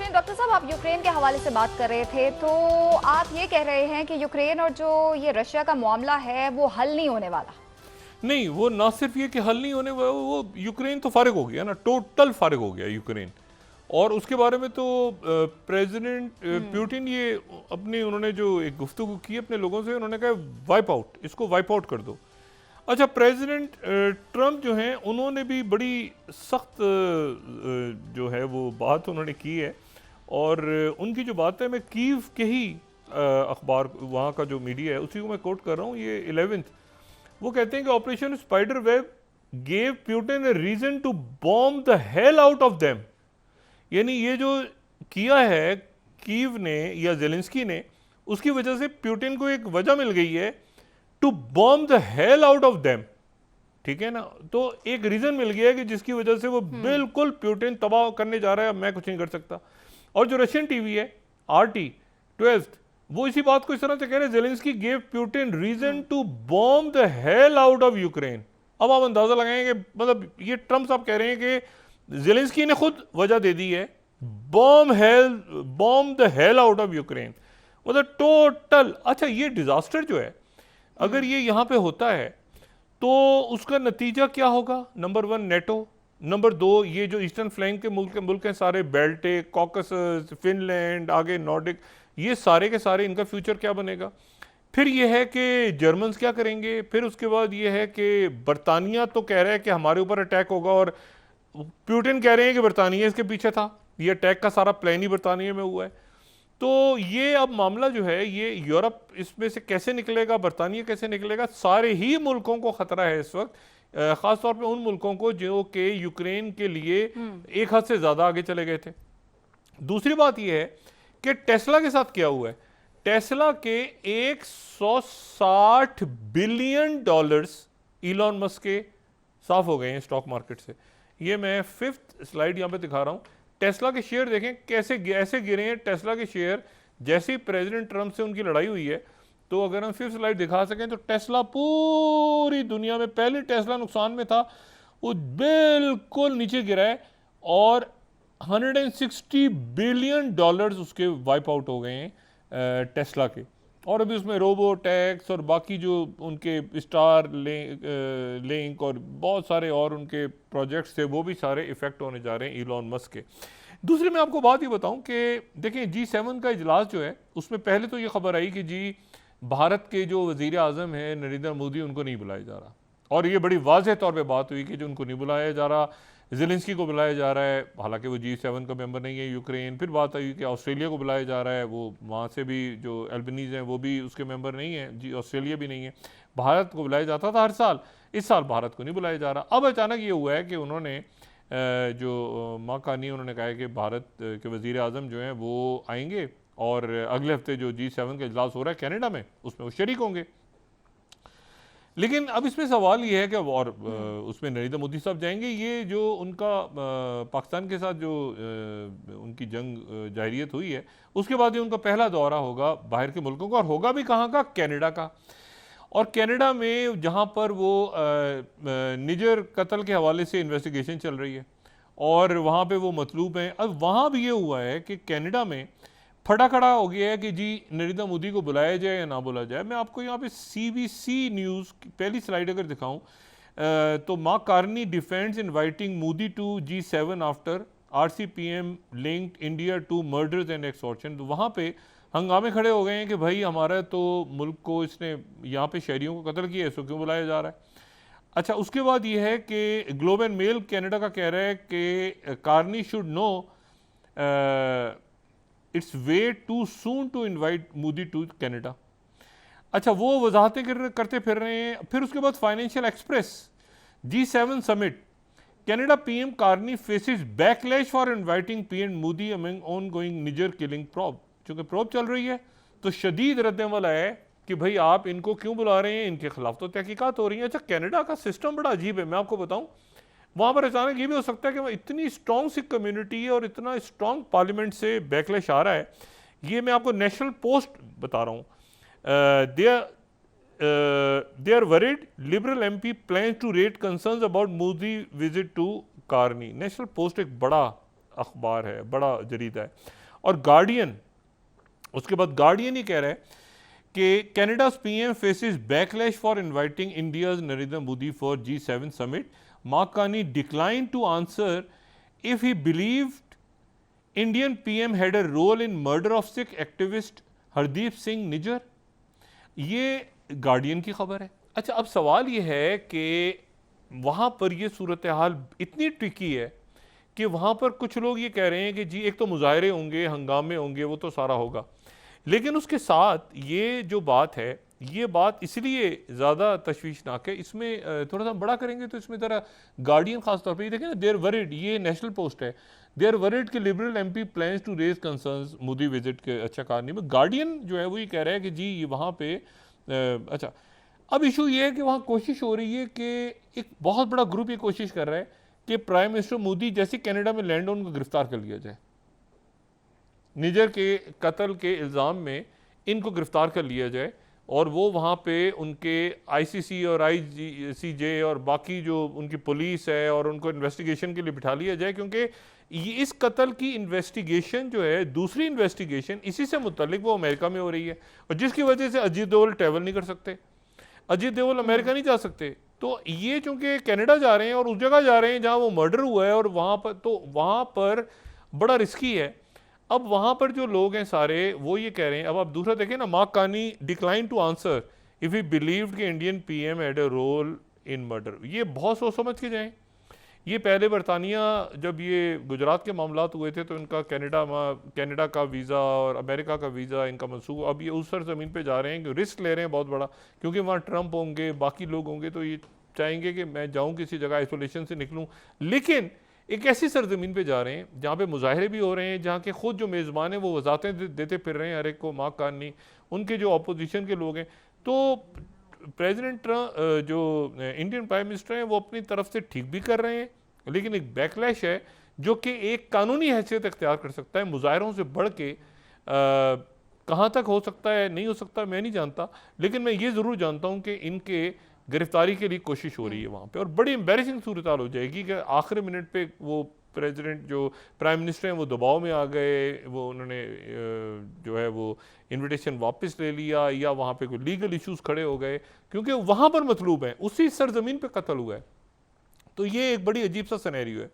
चलिए डॉक्टर साहब, आप यूक्रेन के हवाले से बात कर रहे थे, तो आप ये कह रहे हैं कि यूक्रेन और जो ये रशिया का मामला है वो हल नहीं होने वाला। नहीं, वो ना सिर्फ ये कि हल नहीं होने वाला, वो यूक्रेन तो फारिग हो गया ना, टोटल फारिग हो गया यूक्रेन। और उसके बारे में तो प्रेसिडेंट पुतिन ये अपनी उन्होंने जो एक गुफ्तगू की अपने लोगों से, उन्होंने कहा वाइप आउट, इसको वाइप आउट कर दो। अच्छा, प्रेसिडेंट ट्रंप जो हैं उन्होंने भी बड़ी सख्त जो है वो बात उन्होंने की है। और उनकी जो बात है, मैं कीव के ही अखबार, वहाँ का जो मीडिया है उसी को मैं कोट कर रहा हूँ, ये 11th, वो कहते हैं कि operation spider web gave Putin a reason to bomb the hell out of them. यानी ये जो किया है कीव ने या जेलेंस्की ने, उसकी वजह से पुतिन को एक वजह मिल गई है to bomb the hell out of them. ठीक है ना, तो एक रीजन मिल गया है कि जिसकी वजह से वो बिल्कुल पुतिन तबाह करने जा रहा है, अब मैं कुछ नहीं कर सकता। और जो रशियन टीवी है RT 12, वो इसी बात को इस तरह से कह रहे हैं, Zelensky gave Putin reason to bomb the hell out of Ukraine. अब आप अंदाजा लगाएंगे, मतलब ये ट्रंप साहब कह रहे हैं कि जेलेंस्की ने खुद वजह दे दी है, bomb the hell out of Ukraine, मतलब टोटल। अच्छा, ये डिजास्टर जो है अगर ये यहां पे होता है तो उसका नतीजा क्या होगा? नंबर 1 नेटो, नंबर 2 ये जो ईस्टर्न फ्लैंक के मुल्क हैं सारे, बेल्टिक, कॉकसस, फिनलैंड, आगे नॉर्डिक, ये सारे के सारे, इनका फ्यूचर क्या बनेगा? फिर ये है कि जर्मन्स क्या करेंगे? फिर उसके बाद ये है कि बरतानिया तो कह रहा है कि हमारे ऊपर अटैक होगा, और पुतिन कह रहे हैं कि बरतानिया इसके पीछे था, ये अटैक का सारा प्लान ही बरतानिया में हुआ है। तो ये अब मामला जो है, ये यूरोप इसमें से कैसे निकलेगा, बरतानिया कैसे निकलेगा, सारे ही मुल्कों को खतरा है इस वक्त, खास तौर पे उन मुल्कों को जो कि यूक्रेन के लिए एक हद से ज्यादा आगे चले गए थे। दूसरी बात यह है कि टेस्ला के साथ क्या हुआ है। टेस्ला के 160 बिलियन डॉलर्स इलॉन मस्क के साफ हो गए हैं स्टॉक मार्केट से। ये मैं 5th स्लाइड यहां पे दिखा रहा हूं। टेस्ला के शेयर देखें कैसे ऐसे गिरे हैं टेस्ला के शेयर, जैसे ही प्रेसिडेंट ट्रंप से उनकी लड़ाई हुई है। तो अगर हम 5th स्लाइड दिखा सकें तो टेस्ला पूरी दुनिया में, पहले टेस्ला नुकसान में था, वो बिल्कुल नीचे गिरा है, और 160 बिलियन डॉलर्स उसके वाइप आउट हो गए हैं टेस्ला के। और अभी उसमें रोबो टैक्स और बाकी जो उनके स्टार लिंक और बहुत सारे और उनके प्रोजेक्ट्स थे, वो भी सारे इफेक्ट होने जा रहे हैं इलॉन मस्क के। दूसरी मैं आपको बात ये बताऊं कि देखिए G7 का इजलास जो है, उसमें पहले तो ये खबर आई कि जी भारत के जो वजीर आजम है नरेंद्र मोदी, उनको नहीं बुलाया जा रहा। और ये बड़ी वाज़ेह तौर पे बात हुई कि जो उनको नहीं बुलाया जा रहा, जेलेंस्की को बुलाया जा रहा है, हालांकि वो G7 का मेंबर नहीं है यूक्रेन। फिर बात आई कि ऑस्ट्रेलिया को बुलाया जा रहा है, वो वहाँ से भी जो एल्बनीज हैं वो भी उसके मेंबर नहीं है, जी ऑस्ट्रेलिया भी नहीं है। भारत को बुलाया जाता था हर साल, इस साल भारत को नहीं बुलाया जा रहा। अब अचानक ये हुआ है कि उन्होंने जो माकानी, उन्होंने कहा है कि भारत के वज़ीर आज़म जो हैं वो आएंगे, और अगले हफ्ते जो G7 का इजलास हो रहा है कनाडा में, उसमें वो शरीक होंगे। लेकिन अब इसमें सवाल ये है कि और उसमें नरेंद्र मोदी साहब जाएंगे। ये जो उनका पाकिस्तान के साथ जो उनकी जंग जाहिरियत हुई है, उसके बाद ही उनका पहला दौरा होगा बाहर के मुल्कों का, और होगा भी कहाँ का? कनाडा का। और कनाडा में जहाँ पर वो निजर कत्ल के हवाले से इन्वेस्टिगेशन चल रही है, और वहाँ पे वो मतलूब हैं। अब वहाँ भी ये हुआ है कि कनाडा में फटा खड़ा हो गया है कि जी नरेंद्र मोदी को बुलाया जाए या ना बुलाया जाए। मैं आपको यहाँ पे CBC न्यूज़ की पहली स्लाइड अगर दिखाऊं, तो Mark Carney defends inviting Modi to G7 after RCPM linked India to murders and extortion. तो वहाँ पे हंगामे खड़े हो गए हैं कि भाई हमारा तो मुल्क को इसने यहाँ पे शहरियों को कत्ल किया है, इसको क्यों बुलाया जा रहा है। अच्छा, उसके बाद ये है कि ग्लोब एंड मेल कनाडा का कह रहा है कि Carney should know it's way too soon to invite Modi to Canada. अच्छा, वो वजाहतें करते फिर रहे हैं। फिर उसके बाद financial express, G7 summit, Canada PM Carney faces backlash for inviting PM Modi among on going निजर किलिंग प्रोब। चूंकि प्रोब चल रही है तो शदीद रद्द-ए-अमल है कि भाई आप इनको क्यों बुला रहे हैं, इनके खिलाफ तो तहकीकात हो रही है। अच्छा, कनाडा का सिस्टम बड़ा अजीब है, मैं आपको बताऊं। वहाँ पर अचानक ये भी हो सकता है कि इतनी स्ट्रॉन्ग सी कम्युनिटी है और इतना स्ट्रॉन्ग पार्लियामेंट से बैकलैश आ रहा है। ये मैं आपको नेशनल पोस्ट बता रहा हूँ। They are worried liberal MP plans to rate concerns about Modi visit to Carney. National post एक बड़ा अखबार है, बड़ा जरीदा है। और गार्डियन, उसके बाद गार्डियन ही कह रहा है कि कैनेडा's PM faces backlash for inviting India's Narendra Modi for G7 summit. Mark Carney declined to answer if he believed Indian PM had a role in murder of Sikh activist Hardeep Singh Nijjar. ये guardian की खबर है। अच्छा, अब सवाल ये है कि वहाँ पर ये सूरत हाल इतनी ट्रिकी है कि वहाँ पर कुछ लोग ये कह रहे हैं कि जी एक तो मुजाहरे होंगे, हंगामे होंगे, वो तो सारा होगा, लेकिन उसके साथ ये जो बात है, ये बात इसलिए ज़्यादा तशवीशनाक है, इसमें थोड़ा सा बड़ा करेंगे तो इसमें ज़रा गार्डियन खास तौर पे ये देखें ना, देयर वरिड, ये नेशनल पोस्ट है, देयर वरिड के liberal MP plans to raise concerns Modi visit के। अच्छा, कहानी में गार्डियन जो है वो ये कह रहा है कि जी वहाँ पे अच्छा, अब इशू ये है कि वहाँ कोशिश हो रही है कि एक बहुत बड़ा ग्रुप ये कोशिश कर रहा है कि प्राइम मिनिस्टर मोदी जैसे कनाडा में लैंड हो उनको गिरफ्तार कर लिया जाए, निजर के कत्ल के इल्ज़ाम में इनको गिरफ्तार कर लिया जाए और वो वहाँ पे उनके ICC और ICJ और बाकी जो उनकी पुलिस है और उनको इन्वेस्टिगेशन के लिए बिठा लिया जाए, क्योंकि ये इस कत्ल की इन्वेस्टिगेशन जो है, दूसरी इन्वेस्टिगेशन इसी से मुतल्लिक वो अमेरिका में हो रही है, और जिसकी वजह से अजीत दोवल ट्रैवल नहीं कर सकते, अजीत दोवल अमेरिका नहीं जा सकते। तो ये चूँकि कनाडा जा रहे हैं और उस जगह जा रहे हैं जहाँ वो मर्डर हुआ है, और वहाँ पर तो वहाँ पर बड़ा रिस्की है। अब वहाँ पर जो लोग हैं सारे वो ये कह रहे हैं, अब आप दूसरा देखें ना, Mark Carney decline to answer if he believed कि Indian PM had a role in murder. ये बहुत सोच समझ के जाएं। ये पहले बरतानिया जब ये गुजरात के मामलात हुए थे तो इनका कनाडा का वीज़ा और अमेरिका का वीज़ा इनका मनसूख, अब ये उस ज़मीन पे जा रहे हैं कि रिस्क ले रहे हैं बहुत बड़ा, क्योंकि वहाँ ट्रंप होंगे, बाकी लोग होंगे, तो ये चाहेंगे कि मैं जाऊँ किसी जगह, आइसोलेशन से निकलूँ, लेकिन एक ऐसी सरजमीन पे जा रहे हैं जहाँ पे मुजाहरे भी हो रहे हैं, जहाँ के खुद जो मेज़बान हैं वो वजाहतें देते फिर रहे हैं हर एक को, मार्क कार्नी, उनके जो अपोजिशन के लोग हैं। तो प्रेसिडेंट ट्रंप जो इंडियन प्राइम मिनिस्टर हैं वो अपनी तरफ से ठीक भी कर रहे हैं, लेकिन एक बैकलैश है जो कि एक कानूनी हैसियत इख्तियार कर सकता है, मुजाहरों से बढ़ के कहाँ तक हो सकता है, नहीं हो सकता मैं नहीं जानता, लेकिन मैं ये ज़रूर जानता हूँ कि इनके गिरफ्तारी के लिए कोशिश हो रही है वहाँ पे, और बड़ी एम्बेरसिंग सूरत हाल हो जाएगी कि आखिरी मिनट पे वो प्रेसिडेंट जो प्राइम मिनिस्टर हैं वो दबाव में आ गए, वो उन्होंने जो है वो इनविटेशन वापस ले लिया, या वहाँ पे कोई लीगल इश्यूज खड़े हो गए क्योंकि वहाँ पर मतलूब हैं, उसी सरजमीन पे कत्ल हुआ है। तो ये एक बड़ी अजीब सा सिनेरियो है।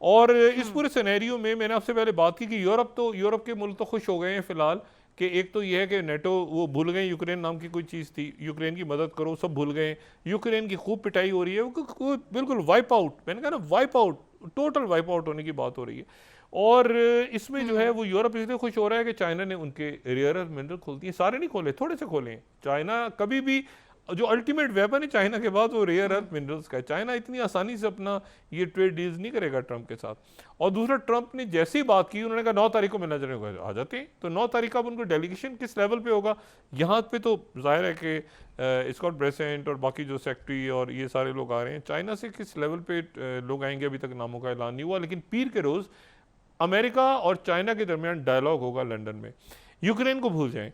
और इस पूरे सिनेरियो में मैंने आपसे पहले बात की कि यूरोप के मुल्क तो खुश हो गए हैं फिलहाल, कि एक तो ये है कि नेटो वो भूल गए, यूक्रेन नाम की कोई चीज़ थी, यूक्रेन की मदद करो, सब भूल गए, यूक्रेन की खूब पिटाई हो रही है, वो बिल्कुल वाइप आउट, मैंने कहा ना wipe out, total wipe out होने की बात हो रही है। और इसमें जो है वो यूरोप इसलिए खुश हो रहा है कि चाइना ने उनके रेयर अर्थ मिनरल खोलती है, सारे नहीं खोले, थोड़े से खोले हैं। चाइना कभी भी जो अल्टीमेट वेपन है चाइना के बाद वो रेयर अर्थ मिनरल्स का है। चाइना इतनी आसानी से अपना ये ट्रेड डील्स नहीं करेगा ट्रंप के साथ। और दूसरा, ट्रंप ने जैसे ही बात की उन्होंने कहा 9 तारीख को मिलना चाहिए, आ जाते हैं। तो 9 तारीख का अब उनको डेलीगेशन किस लेवल पे होगा, यहाँ पे तो जाहिर है कि स्कॉट ब्रेसेंट और बाकी जो सेक्रेटरी और ये सारे लोग आ रहे हैं, चाइना से किस लेवल पे लोग आएंगे अभी तक नामों का ऐलान नहीं हुआ, लेकिन पीर के रोज़ अमेरिका और चाइना के दरमियान डायलॉग होगा लंदन में। यूक्रेन को भूल जाएं।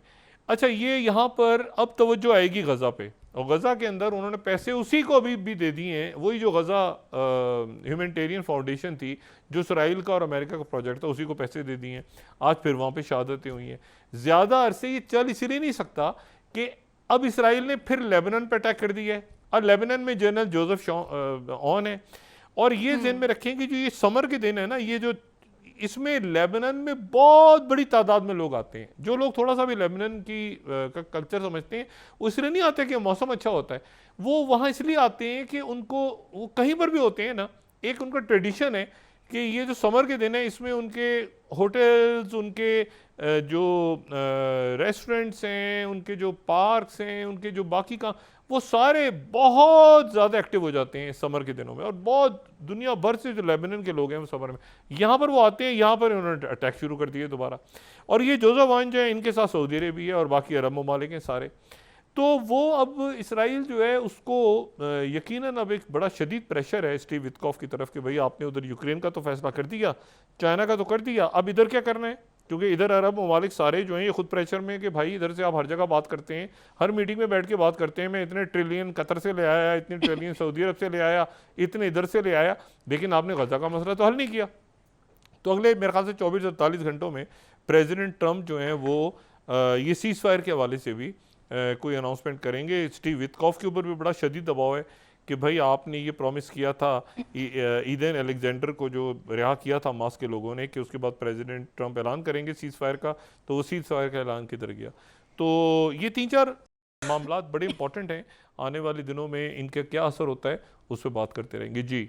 अच्छा, ये यहाँ पर अब तवज्जो आएगी गज़ा पे, और गज़ा के अंदर उन्होंने पैसे उसी को अभी भी दे दिए हैं, वही जो गज़ा ह्यूमैनिटेरियन फाउंडेशन थी जो इसराइल का और अमेरिका का प्रोजेक्ट था, उसी को पैसे दे दिए हैं। आज फिर वहाँ पे शहादतें हुई हैं। ज़्यादा अरसे ये चल इसलिए नहीं सकता कि अब इसराइल ने फिर लेबनान पर अटैक कर दिया है, और लेबनान में जनरल जोसेफ ऑन है। और ये ज़हन में रखें कि जो ये समर के दिन है ना, ये जो इसमें लेबनान में बहुत बड़ी तादाद में लोग आते हैं। जो लोग थोड़ा सा भी लेबनान की का कल्चर समझते हैं, वो इसलिए नहीं आते कि मौसम अच्छा होता है, वो वहाँ इसलिए आते हैं कि उनको, वो कहीं पर भी होते हैं ना, एक उनका ट्रेडिशन है कि ये जो समर के दिन है इसमें उनके होटल्स, उनके जो रेस्टोरेंट्स हैं, उनके जो पार्क्स हैं, उनके जो बाकी का, वो सारे बहुत ज़्यादा एक्टिव हो जाते हैं समर के दिनों में। और बहुत दुनिया भर से जो लेबनान के लोग हैं वो समर में यहाँ पर वो आते हैं, यहाँ पर उन्होंने अटैक शुरू कर दिए दोबारा। और ये जोसेफ ऑन जो है, इनके साथ सऊदी अरेबिया और बाकी अरब ममालिक हैं सारे। तो वो अब इसराइल जो है उसको यकीनन अब एक बड़ा शदीद प्रेशर है स्टीव विटकॉफ की तरफ कि भाई आपने उधर यूक्रेन का तो फैसला कर दिया, चाइना का तो कर दिया, अब इधर क्या करना है, क्योंकि इधर अरब ममालिक सारे जो हैं ये खुद प्रेशर में कि भाई इधर से आप हर जगह बात करते हैं, हर मीटिंग में बैठ के बात करते हैं, मैं इतने ट्रिलियन कतर से ले आया, इतने ट्रिलियन सऊदी अरब से ले आया, इतने इधर से ले आया, लेकिन आपने गजा का मसला तो हल नहीं किया। तो अगले मेरे ख्याल से 24 से 48 घंटों में प्रेसिडेंट ट्रंप जो हैं वो ये सीज फायर के हवाले से भी कोई अनाउंसमेंट करेंगे। स्टीव विटकॉफ के ऊपर भी बड़ा शदीद दबाव है कि भाई आपने ये प्रॉमिस किया था ईदेन अलेक्जेंडर को जो रिहा किया था हमास के लोगों ने कि उसके बाद प्रेसिडेंट ट्रंप ऐलान करेंगे सीज फायर का, तो वो सीज फायर का ऐलान किधर गया। तो ये 3-4 मामला बड़े इंपॉर्टेंट हैं, आने वाले दिनों में इनका क्या असर होता है उस पर बात करते रहेंगे। जी